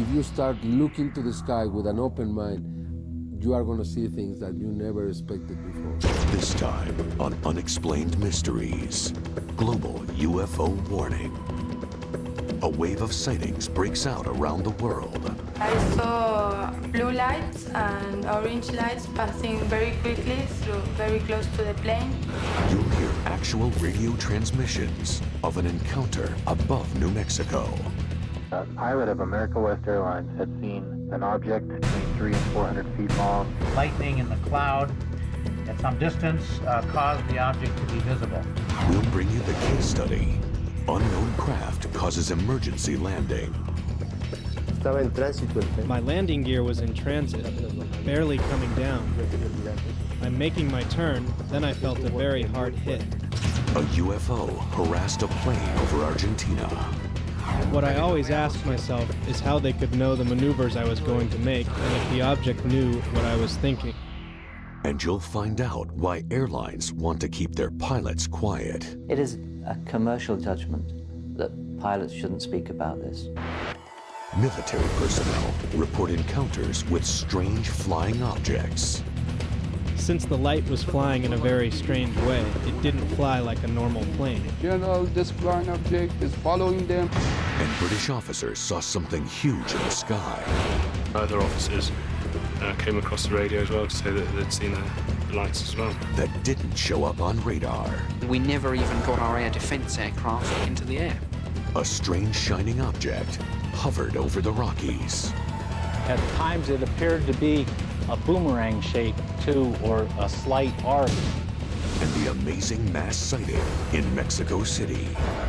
if you start looking to the sky with an open mind, you are going to see things that you never expected before. This time on Unexplained Mysteries, global UFO warning. A wave of sightings breaks out around the world. I saw blue lights and orange lights passing very quickly through very close to the plane. You'll hear actual radio transmissions of an encounter above New Mexico. A pilot of America West Airlines had seen an object between 300 and 400 feet long. Lightning in the cloud at some distance caused the object to be visible. We'll bring you the case study. Unknown craft causes emergency landing. My landing gear was in transit, barely coming down. I'm making my turn, then I felt a very hard hit. A UFO harassed a plane over Argentina. What I always ask myself is how they could know the maneuvers I was going to make and if the object knew what I was thinking. And you'll find out why airlines want to keep their pilots quiet. It is a commercial judgment that pilots shouldn't speak about this. Military personnel report encounters with strange flying objects. Since the light was flying in a very strange way, it didn't fly like a normal plane. This flying object is following them. And British officers saw something huge in the sky. Other officers came across the radio as well to say that they'd seen the lights as well. That didn't show up on radar. We never even got our air defense aircraft into the air. A strange shining object hovered over the Rockies. At times it appeared to be a boomerang shape too, or a slight arc. And the amazing mass sighting in Mexico City.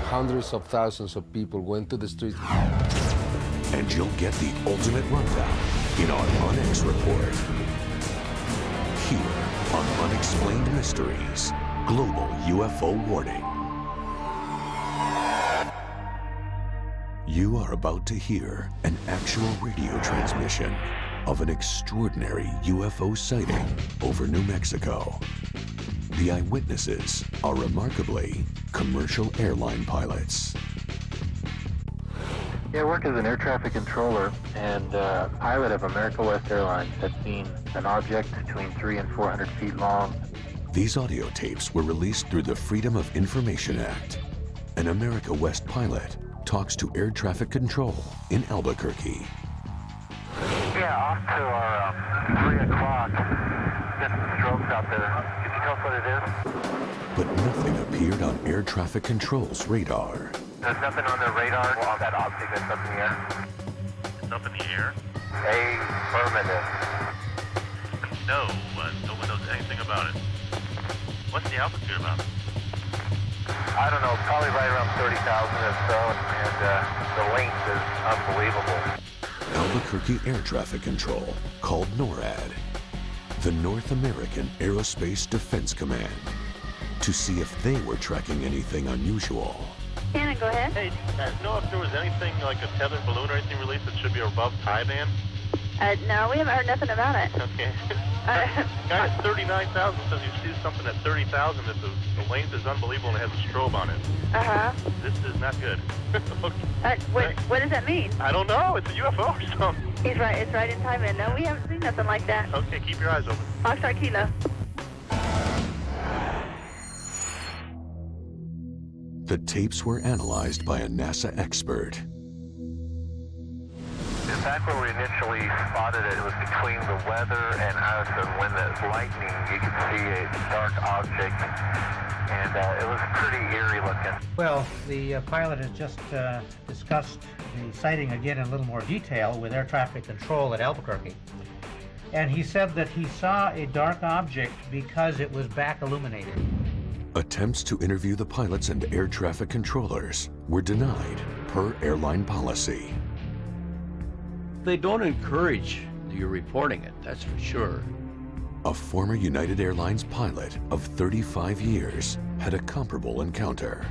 Hundreds of thousands of people went to the streets. And you'll get the ultimate rundown in our UnEx report. Here on Unexplained Mysteries, global UFO warning. You are about to hear an actual radio transmission of an extraordinary UFO sighting over New Mexico. The eyewitnesses are remarkably commercial airline pilots. Yeah, I work as an air traffic controller, and a pilot of America West Airlines had seen an object between 300 and 400 feet long. These audio tapes were released through the Freedom of Information Act. An America West pilot talks to air traffic control in Albuquerque. Yeah, off to our 3 o'clock. Get some strokes out there. Can you tell us what it is? But nothing appeared on air traffic control's radar. There's nothing on the radar on that object that's up in the air? It's up in the air? Affirmative. No, no one knows anything about it. What's the altitude about? I don't know, probably right around 30,000 or so, and the length is unbelievable. Albuquerque Air Traffic Control called NORAD, the North American Aerospace Defense Command, to see if they were tracking anything unusual. Anna, go ahead. Hey, know if there was anything like a tethered balloon or anything released that should be above high band? No, we haven't heard nothing about it. Okay. Guy at 39,000 says he sees something at 30,000 that the length is unbelievable and it has a strobe on it. Uh-huh. This is not good. What does that mean? I don't know. It's a UFO or something. He's right. It's right in Thailand. No, we haven't seen nothing like that. Okay, keep your eyes open. Foxtrot Kilo. The tapes were analyzed by a NASA expert. In fact, where we initially spotted it, it was between the weather and us, and when the lightning, you could see a dark object, and it was pretty eerie looking. Well, the pilot has just discussed the sighting again in a little more detail with air traffic control at Albuquerque. And he said that he saw a dark object because it was back illuminated. Attempts to interview the pilots and air traffic controllers were denied per airline policy. They don't encourage you reporting it, that's for sure. A former United Airlines pilot of 35 years had a comparable encounter.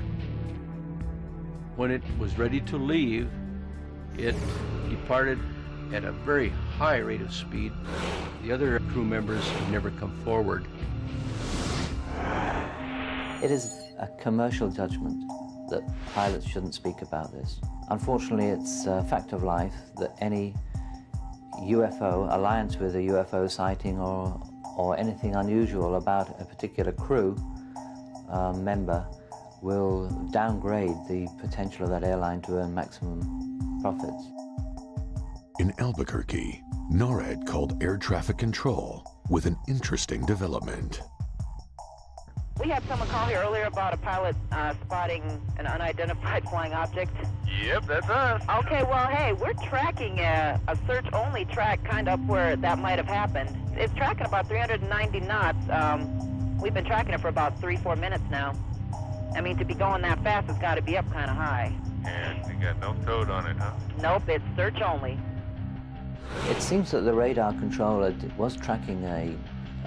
When it was ready to leave, it departed at a very high rate of speed. The other crew members have never come forward. It is a commercial judgment that pilots shouldn't speak about this. Unfortunately, it's a fact of life that any UFO, alliance with a UFO sighting or anything unusual about a particular crew member will downgrade the potential of that airline to earn maximum profits. In Albuquerque, NORAD called air traffic control with an interesting development. We had someone call here earlier about a pilot spotting an unidentified flying object. Yep, that's us. Okay, well, hey, we're tracking a search-only track kind of where that might have happened. It's tracking about 390 knots. We've been tracking it for about 3-4 minutes now. I mean, to be going that fast, it's got to be up kind of high. And you got no code on it, huh? Nope, it's search-only. It seems that the radar controller was tracking an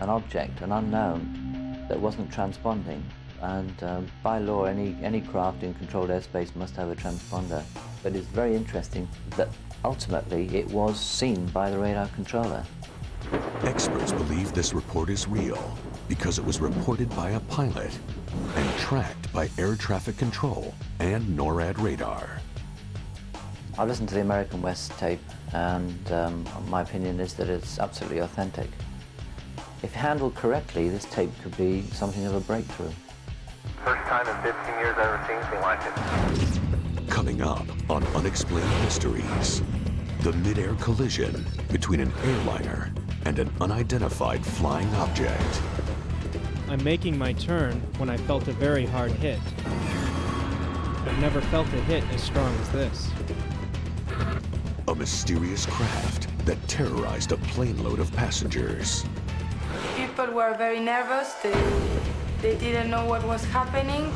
object, an unknown, that wasn't transponding, and by law any craft in controlled airspace must have a transponder. But it's very interesting that ultimately it was seen by the radar controller. Experts believe this report is real because it was reported by a pilot and tracked by air traffic control and NORAD radar. I've listened to the American West tape, and my opinion is that it's absolutely authentic. If handled correctly, this tape could be something of a breakthrough. First time in 15 years I've ever seen anything like it. Coming up on Unexplained Mysteries, the mid-air collision between an airliner and an unidentified flying object. I'm making my turn when I felt a very hard hit. I've never felt a hit as strong as this. A mysterious craft that terrorized a plane load of passengers. People were very nervous. They didn't know what was happening.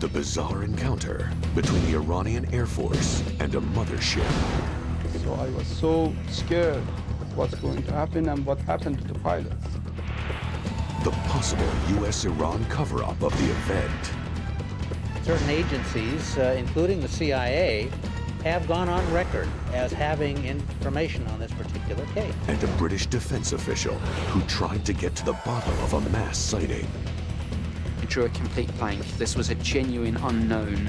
The bizarre encounter between the Iranian Air Force and a mothership. So I was so scared what's going to happen and what happened to the pilots. The possible U.S.-Iran cover-up of the event. Certain agencies, including the CIA, have gone on record as having information on this particular case. And a British defense official who tried to get to the bottom of a mass sighting. He drew a complete blank. This was a genuine unknown.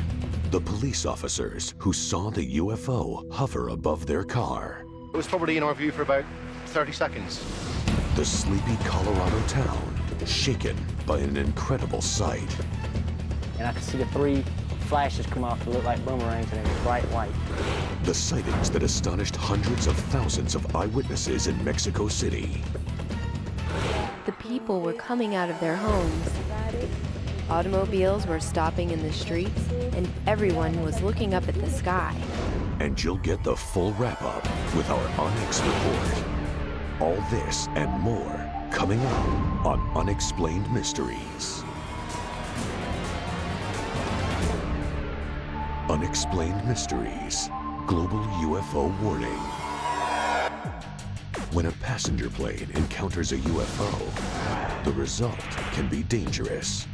The police officers who saw the UFO hover above their car. It was probably in our view for about 30 seconds. The sleepy Colorado town shaken by an incredible sight. And I could see the 3 flashes come off to look like boomerangs, and it was bright white. The sightings that astonished hundreds of thousands of eyewitnesses in Mexico City. The people were coming out of their homes. Automobiles were stopping in the streets, and everyone was looking up at the sky. And you'll get the full wrap-up with our UnEx report. All this and more coming up on Unexplained Mysteries. Unexplained Mysteries, Global UFO Warning. When a passenger plane encounters a UFO, the result can be dangerous.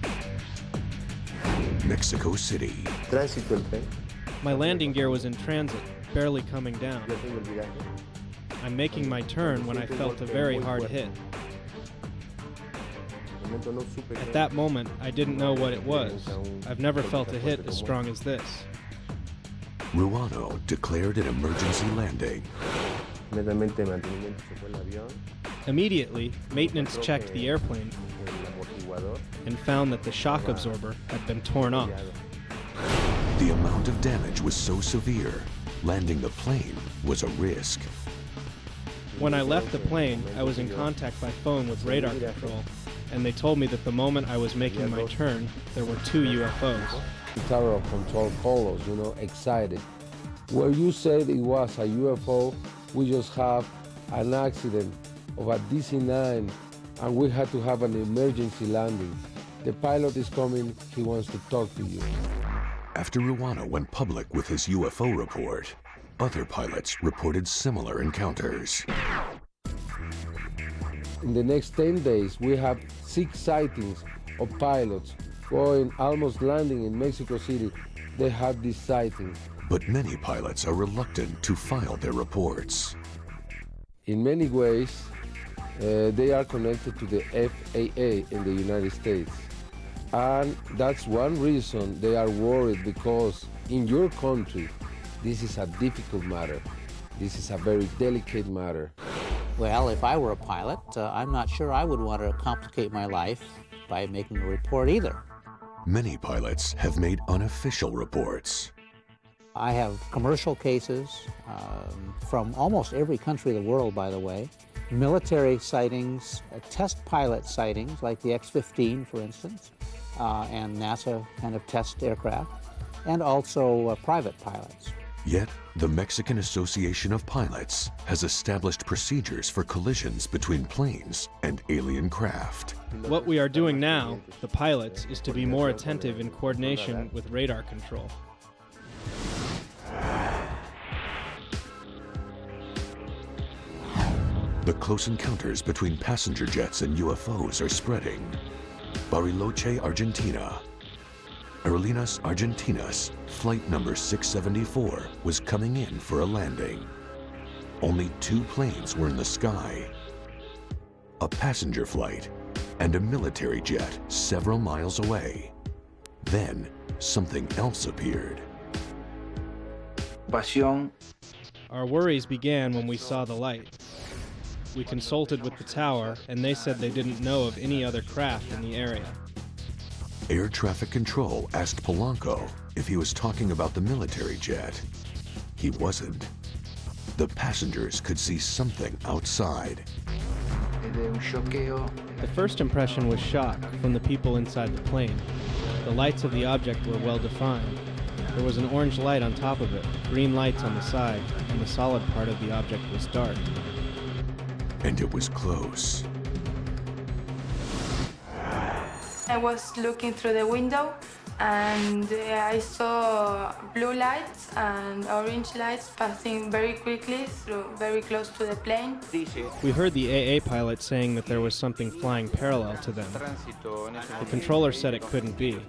Mexico City. My landing gear was in transit, barely coming down. I'm making my turn when I felt a very hard hit. At that moment, I didn't know what it was. I've never felt a hit as strong as this. Ruano declared an emergency landing. Immediately, maintenance checked the airplane and found that the shock absorber had been torn off. The amount of damage was so severe, landing the plane was a risk. When I left the plane, I was in contact by phone with radar control, and they told me that the moment I was making my turn, there were 2 UFOs. The tower of control called us, excited. Where you said it was a UFO, we just have an accident of a DC-9, and we had to have an emergency landing. The pilot is coming, he wants to talk to you. After Ruano went public with his UFO report, other pilots reported similar encounters. In the next 10 days, we have 6 sightings of pilots going, almost landing in Mexico City. They had these sightings. But many pilots are reluctant to file their reports. In many ways, they are connected to the FAA in the United States. And that's one reason they are worried, because in your country, This is a difficult matter. This is a very delicate matter. Well, if I were a pilot, I'm not sure I would want to complicate my life by making a report either. Many pilots have made unofficial reports. I have commercial cases from almost every country of the world, by the way. Military sightings, test pilot sightings, like the X-15, for instance, and NASA kind of test aircraft, and also private pilots. Yet, the Mexican Association of Pilots has established procedures for collisions between planes and alien craft. What we are doing now, the pilots, is to be more attentive in coordination with radar control. The close encounters between passenger jets and UFOs are spreading. Bariloche, Argentina. Aerolíneas Argentinas, flight number 674, was coming in for a landing. Only 2 planes were in the sky. A passenger flight and a military jet several miles away. Then, something else appeared. Our worries began when we saw the light. We consulted with the tower, and they said they didn't know of any other craft in the area. Air traffic control asked Polanco if he was talking about the military jet. He wasn't. The passengers could see something outside. The first impression was shock from the people inside the plane. The lights of the object were well defined. There was an orange light on top of it, green lights on the side, and the solid part of the object was dark. And it was close. I was looking through the window and I saw blue lights and orange lights passing very quickly through very close to the plane. We heard the AA pilot saying that there was something flying parallel to them. The controller said it couldn't be.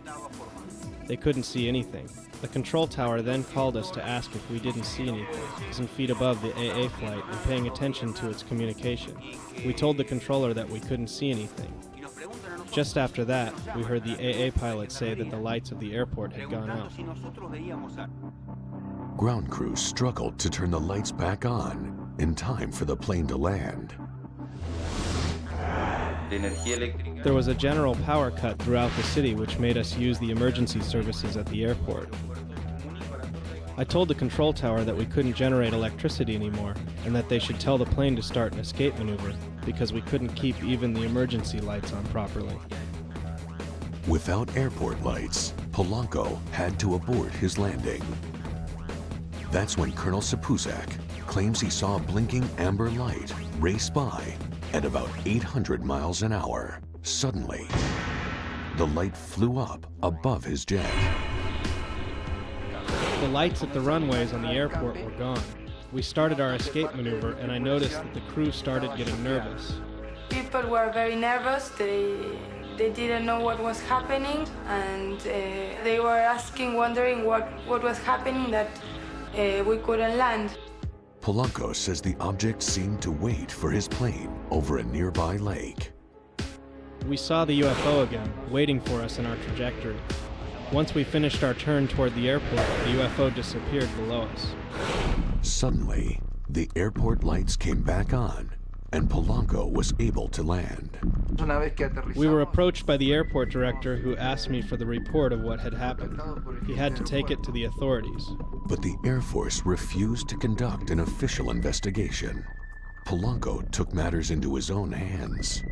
They couldn't see anything. The control tower then called us to ask if we didn't see anything, 1,000 feet above the AA flight and paying attention to its communication. We told the controller that we couldn't see anything. Just after that, we heard the AA pilot say that the lights of the airport had gone out. Ground crews struggled to turn the lights back on in time for the plane to land. There was a general power cut throughout the city, which made us use the emergency services at the airport. I told the control tower that we couldn't generate electricity anymore, and that they should tell the plane to start an escape maneuver, because we couldn't keep even the emergency lights on properly. Without airport lights, Polanco had to abort his landing. That's when Colonel Sapuzak claims he saw a blinking amber light race by at about 800 miles an hour. Suddenly, the light flew up above his jet. The lights at the runways on the airport were gone. We started our escape maneuver, and I noticed that the crew started getting nervous. People were very nervous. They didn't know what was happening, and they were asking, wondering what was happening, that we couldn't land. Polanco says the object seemed to wait for his plane over a nearby lake. We saw the UFO again, waiting for us in our trajectory. Once we finished our turn toward the airport, the UFO disappeared below us. Suddenly, the airport lights came back on, and Polanco was able to land. We were approached by the airport director, who asked me for the report of what had happened. He had to take it to the authorities. But the Air Force refused to conduct an official investigation. Polanco took matters into his own hands.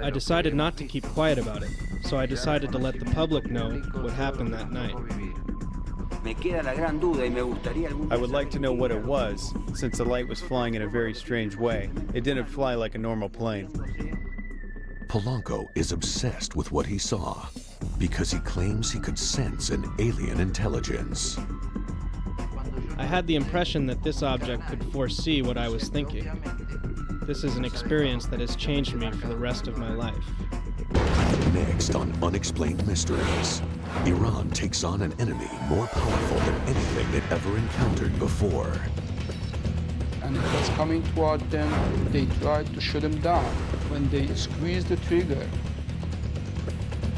I decided not to keep quiet about it, so I decided to let the public know what happened that night. I would like to know what it was, since the light was flying in a very strange way. It didn't fly like a normal plane. Polanco is obsessed with what he saw because he claims he could sense an alien intelligence. I had the impression that this object could foresee what I was thinking. This is an experience that has changed me for the rest of my life. Next on Unexplained Mysteries, Iran takes on an enemy more powerful than anything it ever encountered before. And it was coming toward them. They tried to shoot him down. When they squeezed the trigger,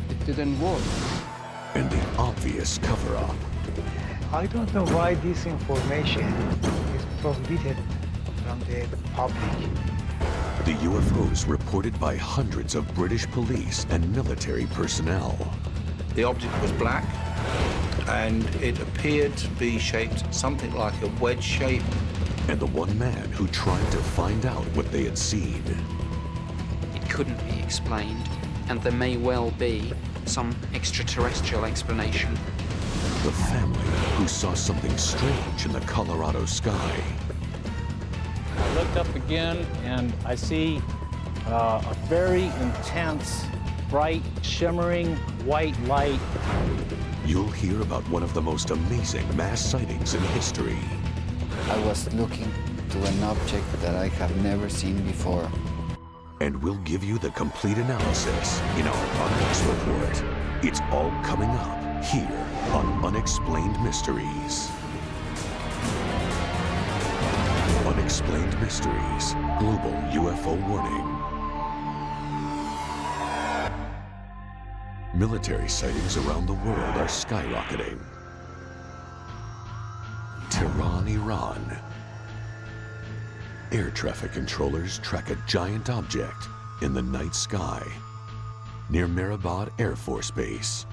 it didn't work. And the obvious cover-up. I don't know why this information is prohibited from the public. The UFOs reported by hundreds of British police and military personnel. The object was black, and it appeared to be shaped something like a wedge shape. And the one man who tried to find out what they had seen. It couldn't be explained, and there may well be some extraterrestrial explanation. The family who saw something strange in the Colorado sky. I looked up again and I see a very intense, bright, shimmering white light. You'll hear about one of the most amazing mass sightings in history. I was looking to an object that I have never seen before. And we'll give you the complete analysis in our UnEx report. It's all coming up here on Unexplained Mysteries. Unexplained Mysteries, Global UFO Warning. Military sightings around the world are skyrocketing. Tehran, Iran. Air traffic controllers track a giant object in the night sky near Mehrabad Air Force Base.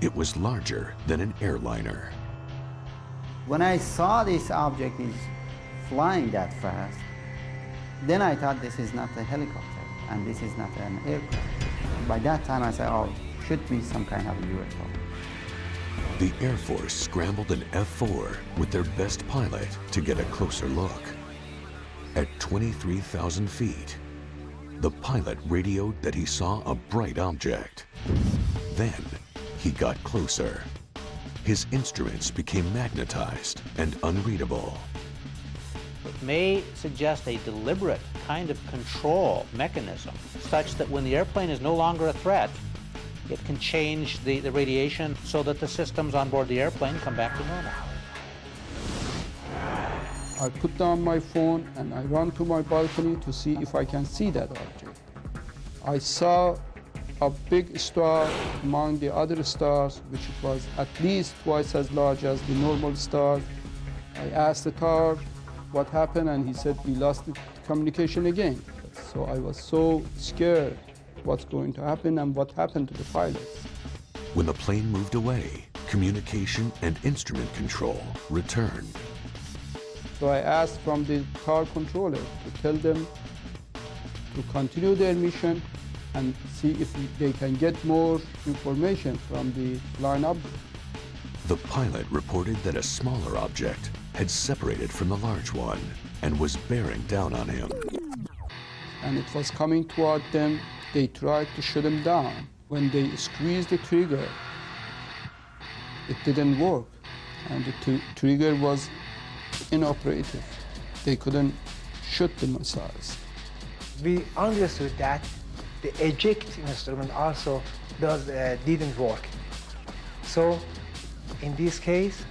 It was larger than an airliner. When I saw this object is flying that fast, then I thought this is not a helicopter and this is not an aircraft. By that time I said, oh, it should be some kind of a UFO. The Air Force scrambled an F-4 with their best pilot to get a closer look. At 23,000 feet, the pilot radioed that he saw a bright object. Then he got closer. His instruments became magnetized and unreadable. It may suggest a deliberate kind of control mechanism, such that when the airplane is no longer a threat, it can change the radiation so that the systems on board the airplane come back to normal. I put down my phone and I run to my balcony to see if I can see that object. I saw a big star among the other stars, which was at least twice as large as the normal stars. I asked the tower what happened, and he said we lost the communication again. So I was so scared what's going to happen and what happened to the pilots. When the plane moved away, communication and instrument control returned. So I asked from the car controller to tell them to continue their mission and see if they can get more information from the flying object. The pilot reported that a smaller object had separated from the large one and was bearing down on him. And it was coming toward them. They tried to shut him down. When they squeezed the trigger, it didn't work, and the trigger was inoperative. They couldn't shoot the missiles. We understood that the eject instrument also didn't work. So in this case,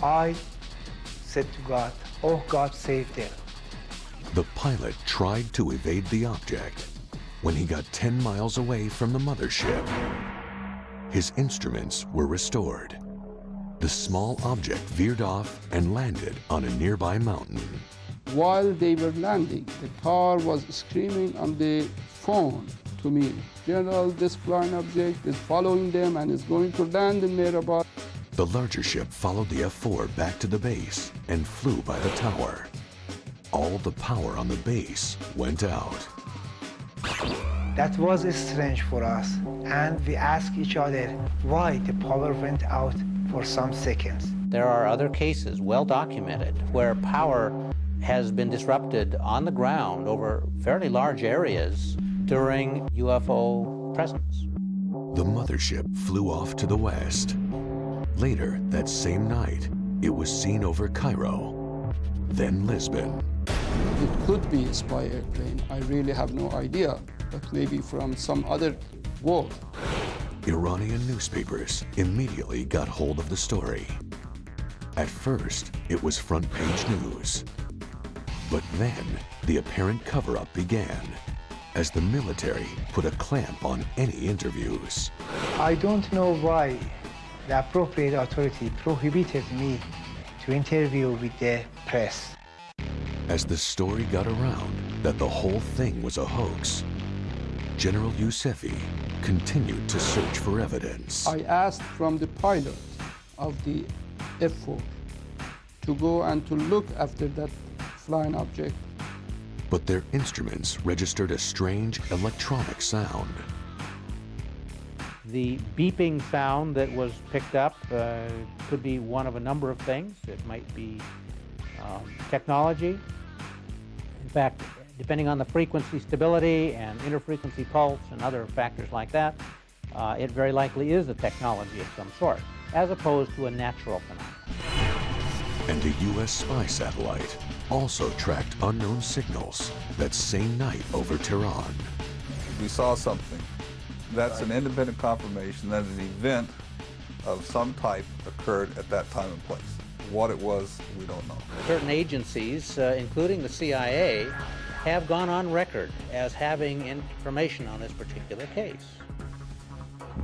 I said to God, oh God, save them. The pilot tried to evade the object. When he got 10 miles away from the mothership, his instruments were restored. The small object veered off and landed on a nearby mountain. While they were landing, the car was screaming on the phone to me, General, this flying object is following them and is going to land in Mehrabad. The larger ship followed the F-4 back to the base and flew by the tower. All the power on the base went out. That was strange for us, and we asked each other why the power went out for some seconds. There are other cases, well documented, where power has been disrupted on the ground over fairly large areas during UFO presence. The mothership flew off to the west. Later that same night, it was seen over Cairo, then Lisbon. It could be a spy airplane. I really have no idea, but maybe from some other world. Iranian newspapers immediately got hold of the story. At first, it was front-page news. But then, the apparent cover-up began as the military put a clamp on any interviews. I don't know why the appropriate authority prohibited me to interview with the press. As the story got around that the whole thing was a hoax, General U.F.O continued to search for evidence. I asked from the pilot of the F-4 to go and to look after that flying object. But their instruments registered a strange electronic sound. The beeping sound that was picked up could be one of a number of things. It might be technology. In fact, depending on the frequency stability and interfrequency pulse and other factors like that, it very likely is a technology of some sort, as opposed to a natural phenomenon. And a U.S. spy satellite also tracked unknown signals that same night over Tehran. We saw something. That's an independent confirmation that an event of some type occurred at that time and place. What it was, we don't know. Certain agencies, including the CIA, have gone on record as having information on this particular case.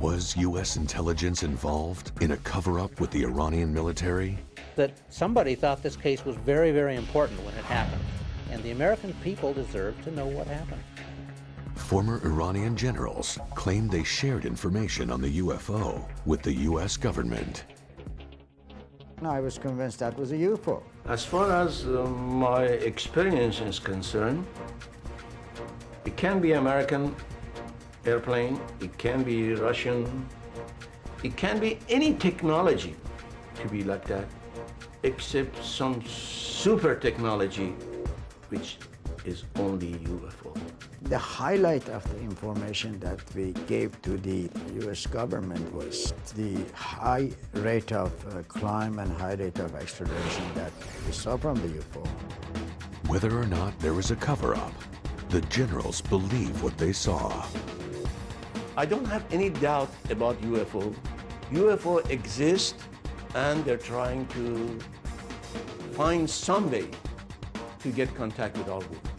Was U.S. intelligence involved in a cover-up with the Iranian military? That somebody thought this case was very, very important when it happened, and the American people deserve to know what happened. Former Iranian generals claimed they shared information on the U.F.O. with the U.S. government. I was convinced that was a UFO. As far as my experience is concerned, it can be American airplane, it can be Russian, it can be any technology to be like that, except some super technology, which is only UFO. The highlight of the information that we gave to the U.S. government was the high rate of crime and high rate of extradition that we saw from the UFO. Whether or not there was a cover-up, the generals believe what they saw. I don't have any doubt about UFO. UFO exist, and they're trying to find some way to get contact with our world.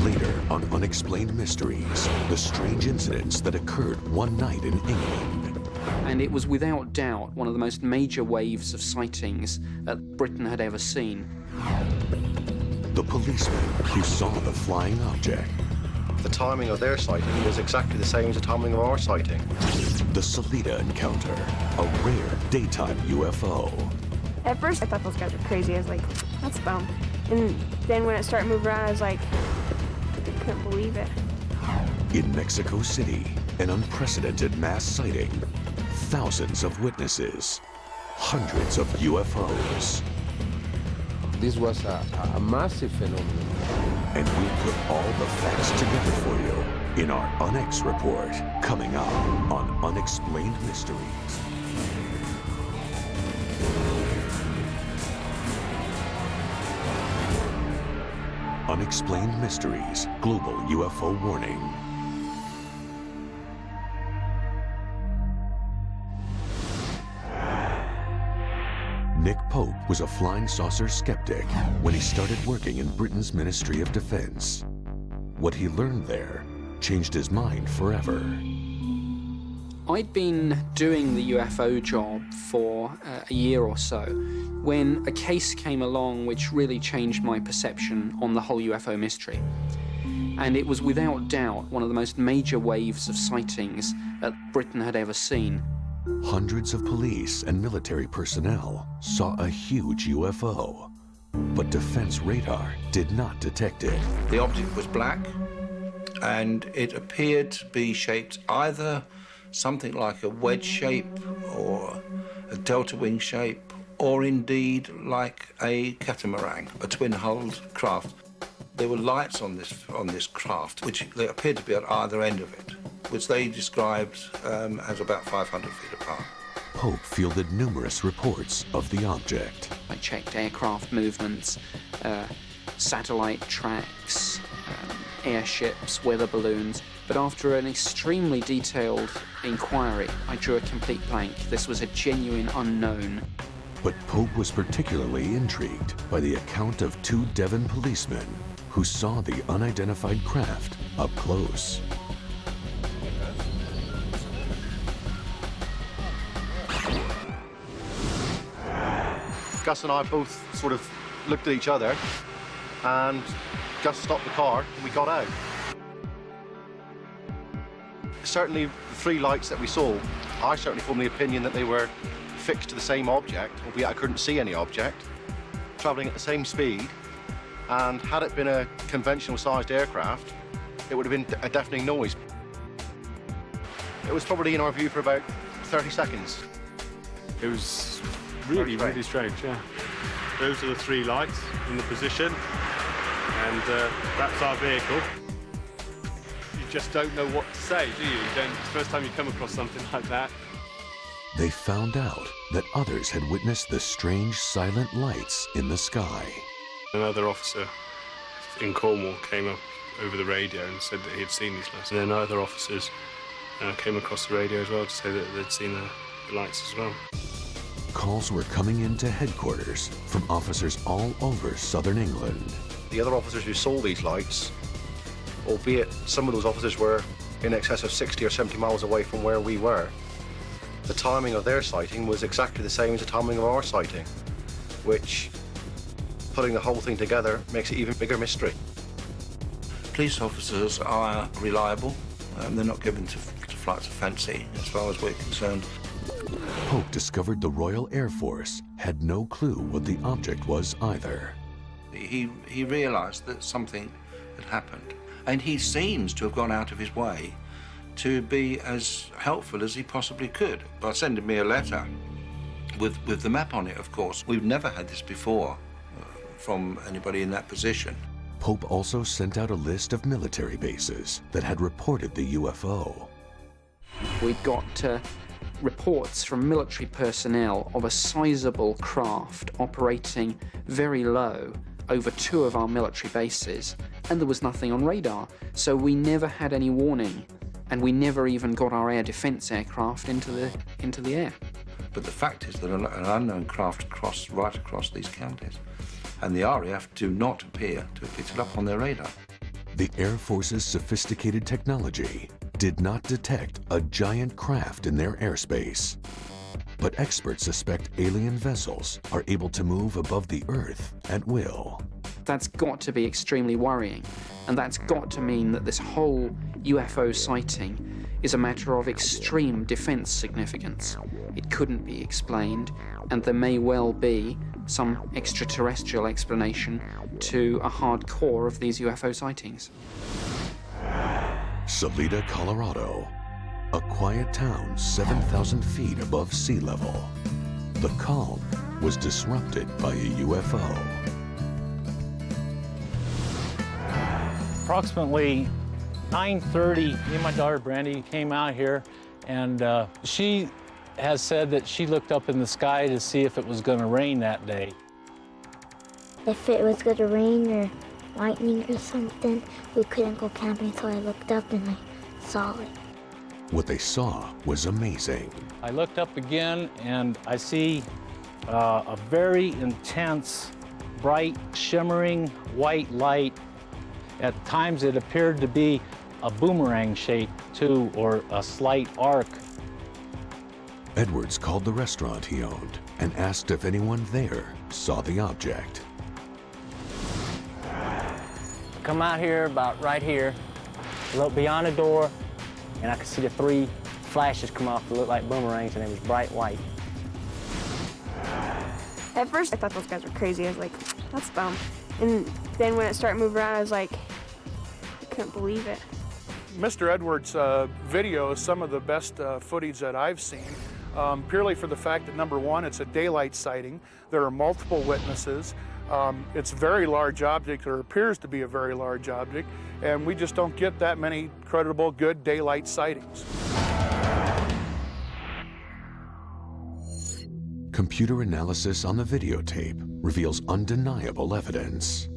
Later on Unexplained Mysteries, the strange incidents that occurred one night in England. And it was without doubt one of the most major waves of sightings that Britain had ever seen. The policeman who saw the flying object. The timing of their sighting was exactly the same as the timing of our sighting. The Salida encounter, a rare daytime UFO. At first I thought those guys were crazy. I was like, that's dumb. And then when it started moving around, I was like, I couldn't believe it. In Mexico City, an unprecedented mass sighting, thousands of witnesses, hundreds of UFOs. This was a massive phenomenon. And we put all the facts together for you in our UnEx report, coming up on Unexplained Mysteries. Unexplained Mysteries, Global UFO Warning. Nick Pope was a flying saucer skeptic when he started working in Britain's Ministry of Defense. What he learned there changed his mind forever. I'd been doing the UFO job for a year or so when a case came along which really changed my perception on the whole UFO mystery. And it was without doubt one of the most major waves of sightings that Britain had ever seen. Hundreds of police and military personnel saw a huge UFO, but defense radar did not detect it. The object was black, and it appeared to be shaped either something like a wedge shape or a delta wing shape, or indeed like a catamaran, a twin-hulled craft. There were lights on this craft, which they appeared to be at either end of it, which they described as about 500 feet apart. Pope fielded numerous reports of the object. I checked aircraft movements, satellite tracks, airships, weather balloons, but after an extremely detailed inquiry, I drew a complete blank. This was a genuine unknown. But Pope was particularly intrigued by the account of two Devon policemen who saw the unidentified craft up close. Gus and I both sort of looked at each other, and Gus stopped the car and we got out. Certainly the three lights that we saw, I certainly formed the opinion that they were fixed to the same object, albeit I couldn't see any object, travelling at the same speed, and had it been a conventional sized aircraft, it would have been a deafening noise. It was probably in our view for about 30 seconds. It was really strange, yeah. Those are the three lights in the position, and that's our vehicle. You just don't know what to say, do you? It's the first time you come across something like that. They found out that others had witnessed the strange silent lights in the sky. Another officer in Cornwall came up over the radio and said that he had seen these lights. And then other officers came across the radio as well to say that they'd seen the lights as well. Calls were coming into headquarters from officers all over southern England. The other officers who saw these lights, albeit some of those officers were in excess of 60 or 70 miles away from where we were, the timing of their sighting was exactly the same as the timing of our sighting, which, putting the whole thing together, makes it even bigger mystery. Police officers are reliable. They're not given to flights of fancy, as far as we're concerned. Pope discovered the Royal Air Force had no clue what the object was either. He realised that something had happened, and he seems to have gone out of his way to be as helpful as he possibly could by sending me a letter with the map on it, of course. We've never had this before from anybody in that position. Pope also sent out a list of military bases that had reported the UFO. We'd got reports from military personnel of a sizable craft operating very low over 2 of our military bases, and there was nothing on radar, so we never had any warning, and we never even got our air defense aircraft into the air. But the fact is that an unknown craft crossed right across these counties, and the RAF do not appear to have picked it up on their radar. The Air Force's sophisticated technology did not detect a giant craft in their airspace. But experts suspect alien vessels are able to move above the Earth at will. That's got to be extremely worrying, and that's got to mean that this whole UFO sighting is a matter of extreme defense significance. It couldn't be explained, and there may well be some extraterrestrial explanation to a hard core of these UFO sightings. Salida, Colorado, a quiet town 7,000 feet above sea level. The calm was disrupted by a UFO. Approximately 9:30, me and my daughter Brandy came out here, and she has said that she looked up in the sky to see if it was going to rain that day. If it was going to rain or lightning or something, we couldn't go camping, so I looked up and I saw it. What they saw was amazing. I looked up again and I see a very intense, bright, shimmering white light. At times it appeared to be a boomerang shape too, or a slight arc. Edwards called the restaurant he owned and asked if anyone there saw the object. Come out here, about right here, look beyond the door, and I could see the 3 flashes come off that looked like boomerangs, and it was bright white. At first, I thought those guys were crazy. I was like, that's dumb. And then when it started moving around, I was like, I couldn't believe it. Mr. Edwards' video is some of the best footage that I've seen, purely for the fact that, number one, it's a daylight sighting. There are multiple witnesses. It's a very large object, or appears to be a very large object, and we just don't get that many credible, good daylight sightings. Computer analysis on the videotape reveals undeniable evidence.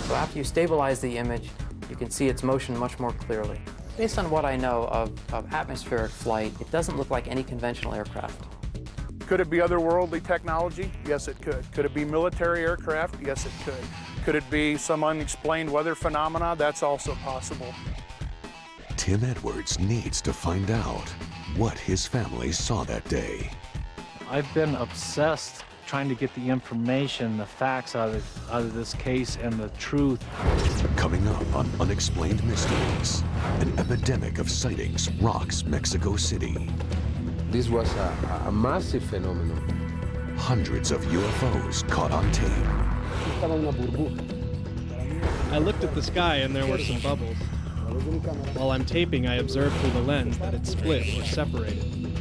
So after you stabilize the image, you can see its motion much more clearly. Based on what I know of atmospheric flight, it doesn't look like any conventional aircraft. Could it be otherworldly technology? Yes, it could. Could it be military aircraft? Yes, it could. Could it be some unexplained weather phenomena? That's also possible. Tim Edwards needs to find out what his family saw that day. I've been obsessed trying to get the information, the facts out of this case and the truth. Coming up on Unexplained Mysteries, an epidemic of sightings rocks Mexico City. This was a massive phenomenon. Hundreds of UFOs caught on tape. I looked at the sky and there were some bubbles. While I'm taping, I observed through the lens that it split or separated.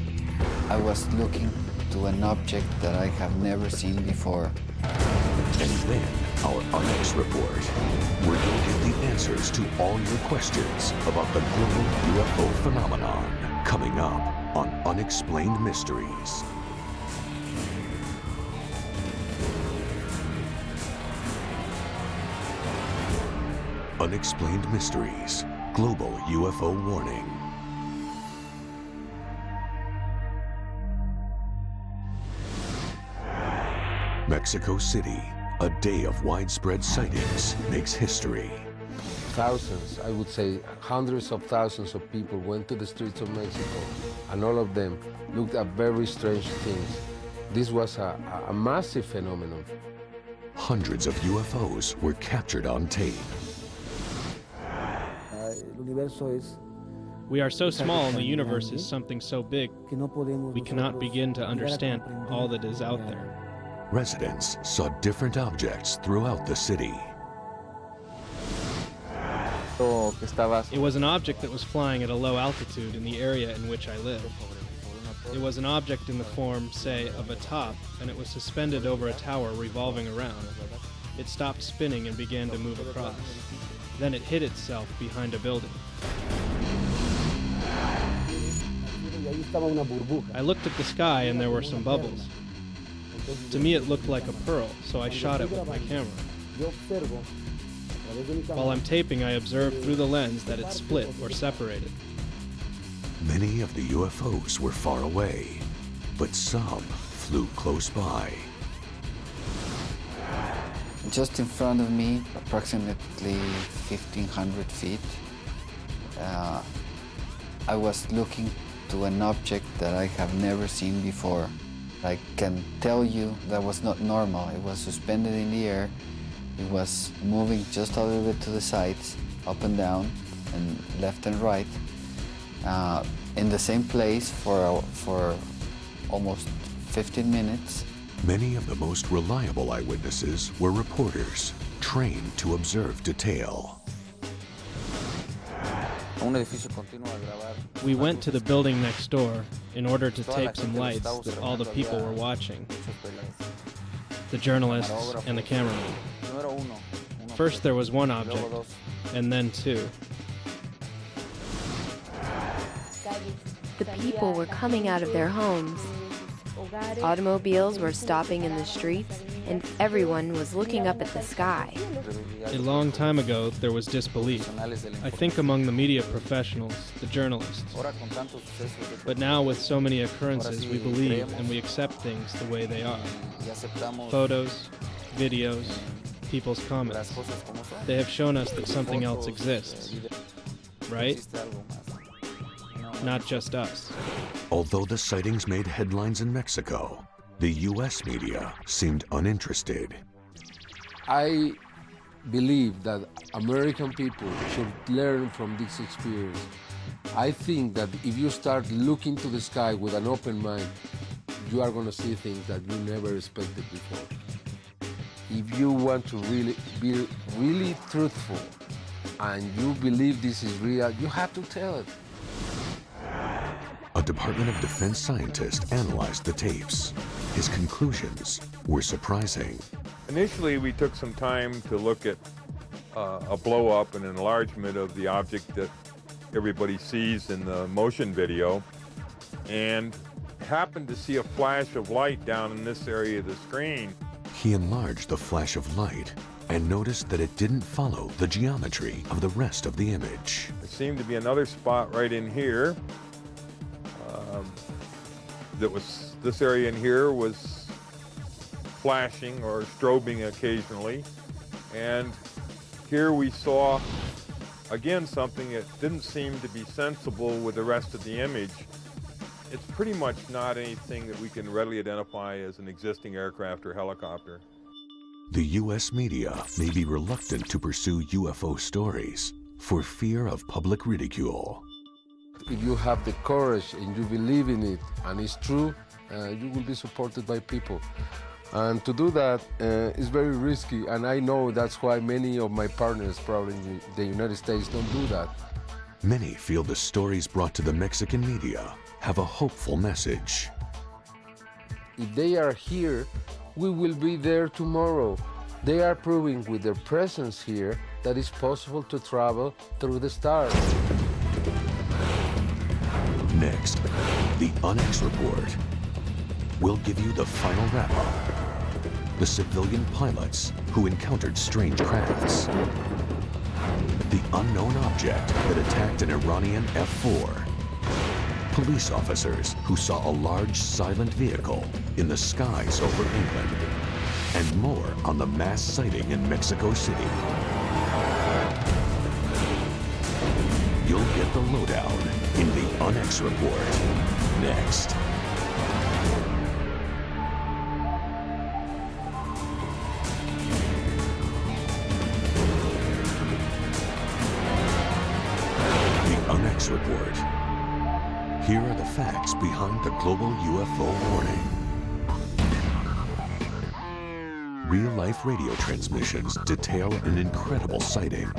I was looking to an object that I have never seen before. And then our UnEx report, where you'll get the answers to all your questions about the global UFO phenomenon. Coming up on Unexplained Mysteries. Unexplained Mysteries, Global UFO Warning. Mexico City, a day of widespread sightings makes history. Thousands, I would say hundreds of thousands of people went to the streets of Mexico, and all of them looked at very strange things. This was a massive phenomenon. Hundreds of UFOs were captured on tape. We are so small and the universe is something so big, we cannot begin to understand all that is out there. Residents saw different objects throughout the city. It was an object that was flying at a low altitude in the area in which I live. It was an object in the form, say, of a top, and it was suspended over a tower revolving around. It stopped spinning and began to move across. Then it hid itself behind a building. I looked at the sky and there were some bubbles. To me it looked like a pearl, so I shot it with my camera. While I'm taping, I observed through the lens that it split or separated. Many of the UFOs were far away, but some flew close by. Just in front of me, approximately 1,500 feet, I was looking to an object that I have never seen before. I can tell you that was not normal. It was suspended in the air. It was moving just a little bit to the sides, up and down, and left and right, in the same place for almost 15 minutes. Many of the most reliable eyewitnesses were reporters, trained to observe detail. We went to the building next door in order to tape some lights that all the people were watching. The journalists and the cameramen. First there was one object, and then two. The people were coming out of their homes. Automobiles were stopping in the streets, and everyone was looking up at the sky. A long time ago, there was disbelief. I think among the media professionals, the journalists. But now, with so many occurrences, we believe and we accept things the way they are. Photos, videos, people's comments. They have shown us that something else exists. Right? Not just us. Although the sightings made headlines in Mexico, the U.S. media seemed uninterested. I believe that American people should learn from this experience. I think that if you start looking to the sky with an open mind, you are going to see things that you never expected before. If you want to really be really truthful and you believe this is real, you have to tell it. A Department of Defense scientist analyzed the tapes. His conclusions were surprising. Initially, we took some time to look at a blow-up and enlargement of the object that everybody sees in the motion video, and happened to see a flash of light down in this area of the screen. He enlarged the flash of light and noticed that it didn't follow the geometry of the rest of the image. There seemed to be another spot right in here. This area in here was flashing or strobing occasionally, and here we saw again something that didn't seem to be sensible with the rest of the image, It's pretty much not anything that we can readily identify as an existing aircraft or helicopter. The U.S. media may be reluctant to pursue UFO stories for fear of public ridicule. If you have the courage and you believe in it and it's true, you will be supported by people. And to do that is very risky, and I know that's why many of my partners, probably in the United States, don't do that. Many feel the stories brought to the Mexican media have a hopeful message. If they are here, we will be there tomorrow. They are proving with their presence here that it's possible to travel through the stars. Next, the UnEx report. We'll give you the final wrap-up. The civilian pilots who encountered strange crafts. The unknown object that attacked an Iranian F-4. Police officers who saw a large silent vehicle in the skies over England. And more on the mass sighting in Mexico City. You'll get the lowdown in the UnEx report next. UnEx report. Here are the facts behind the global UFO warning. Real-life radio transmissions detail an incredible sighting.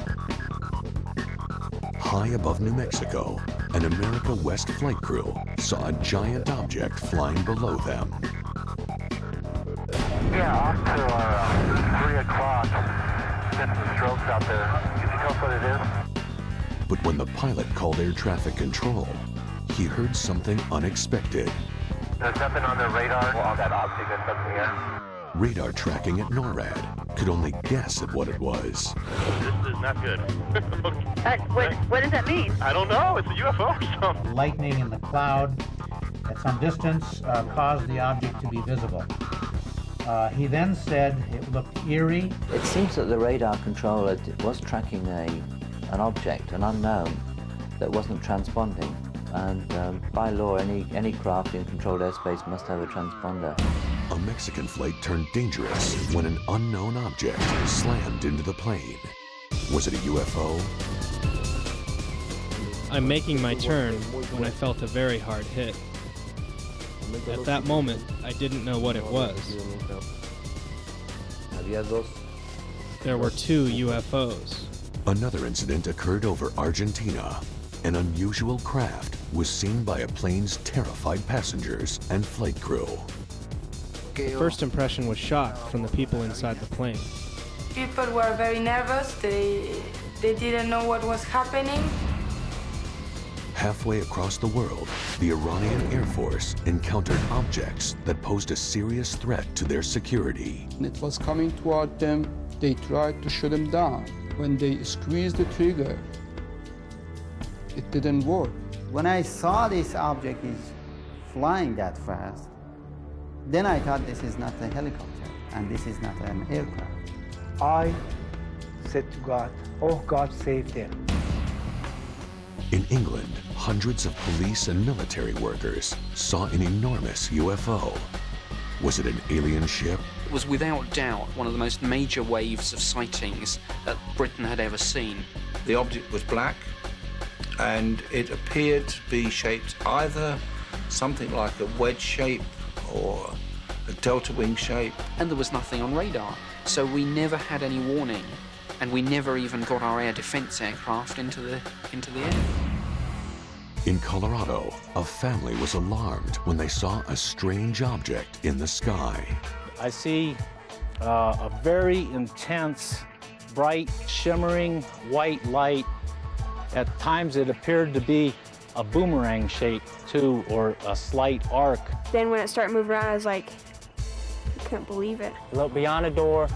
High above New Mexico, an America West flight crew saw a giant object flying below them. Yeah, off to 3 o'clock. Getting some strokes out there. Can you tell us what it is? But when the pilot called air traffic control, he heard something unexpected. There's nothing on the radar on that object that's up in the air. Radar tracking at NORAD could only guess at what it was. This is not good. What does that mean? I don't know. It's a UFO or something. Lightning in the cloud at some distance caused the object to be visible. He then said it looked eerie. It seems that the radar controller was tracking an object, an unknown, that wasn't transponding. And by law, any craft in controlled airspace must have a transponder. A Mexican flight turned dangerous when an unknown object slammed into the plane. Was it a UFO? I'm making my turn when I felt a very hard hit. At that moment, I didn't know what it was. There were 2 UFOs. Another incident occurred over Argentina. An unusual craft was seen by a plane's terrified passengers and flight crew. The first impression was shock from the people inside the plane. People were very nervous. They didn't know what was happening. Halfway across the world, the Iranian Air Force encountered objects that posed a serious threat to their security. It was coming toward them. They tried to shoot them down. When they squeezed the trigger, it didn't work. When I saw this object is flying that fast, then I thought this is not a helicopter and this is not an aircraft. I said to God, oh God, save them. In England, hundreds of police and military workers saw an enormous UFO. Was it an alien ship? It was without doubt one of the most major waves of sightings that Britain had ever seen. The object was black, and it appeared to be shaped either something like a wedge shape or a delta wing shape. And there was nothing on radar, so we never had any warning, and we never even got our air defense aircraft into the air. In Colorado, a family was alarmed when they saw a strange object in the sky. I see a very intense, bright, shimmering white light. At times it appeared to be a boomerang shape too, or a slight arc. Then when it started moving around, I was like, I couldn't believe it. I looked beyond the door,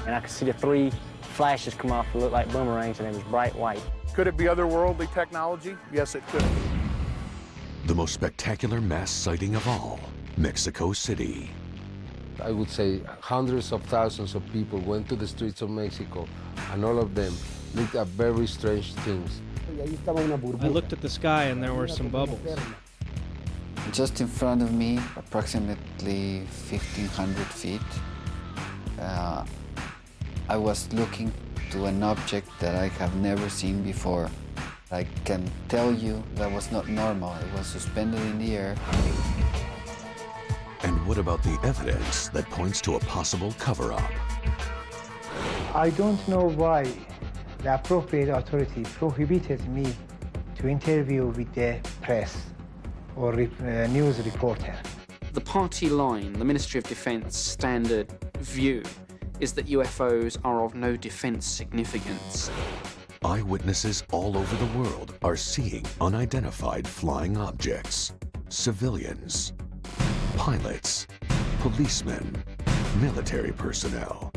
and I could see the 3 flashes come off that looked like boomerangs, and it was bright white. Could it be otherworldly technology? Yes, it could. The most spectacular mass sighting of all, Mexico City. I would say hundreds of thousands of people went to the streets of Mexico, and all of them looked at very strange things. I looked at the sky and there were some bubbles. Just in front of me, approximately 1,500 feet, I was looking to an object that I have never seen before. I can tell you that was not normal. It was suspended in the air. And what about the evidence that points to a possible cover-up? I don't know why the appropriate authority prohibited me to interview with the press or news reporter. The party line, the Ministry of Defence standard view, is that UFOs are of no defence significance. Eyewitnesses all over the world are seeing unidentified flying objects, civilians, pilots, policemen, military personnel.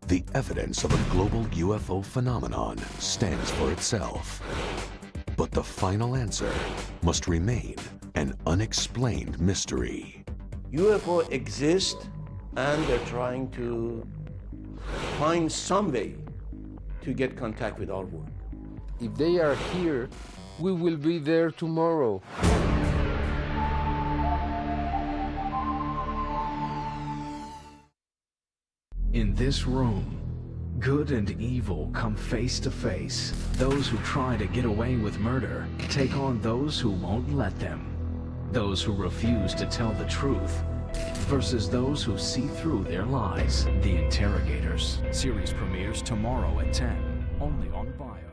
The evidence of a global UFO phenomenon stands for itself. But the final answer must remain an unexplained mystery. UFO exist, and they're trying to find some way to get contact with our world. If they are here, we will be there tomorrow. In this room, good and evil come face to face. Those who try to get away with murder take on those who won't let them. Those who refuse to tell the truth versus those who see through their lies. The Interrogators. Series premieres tomorrow at 10, only on Bio.